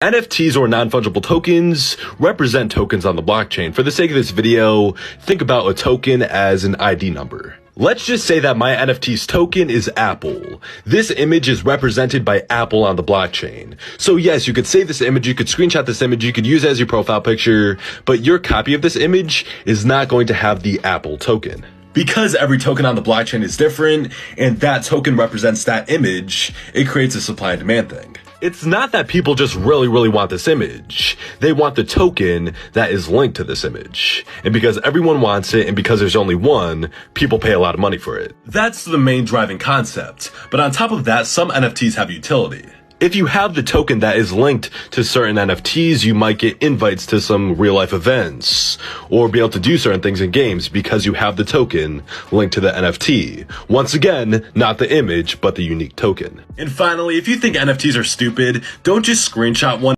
NFTs, or non-fungible tokens, represent tokens on the blockchain. For the sake of this video, think about a token as an ID number. Let's just say that my NFT's token is Apple. This image is represented by Apple on the blockchain. So yes, you could save this image, you could screenshot this image, you could use it as your profile picture, but your copy of this image is not going to have the Apple token. Because every token on the blockchain is different, and that token represents that image, it creates a supply and demand thing. It's not that people just really want this image. They want the token that is linked to this image. And because everyone wants it, and because there's only one, people pay a lot of money for it. That's the main driving concept. But on top of that, some NFTs have utility. If you have the token that is linked to certain NFTs, you might get invites to some real life events, or be able to do certain things in games because you have the token linked to the NFT. Once again, not the image, but the unique token. And finally, if you think NFTs are stupid, don't just screenshot one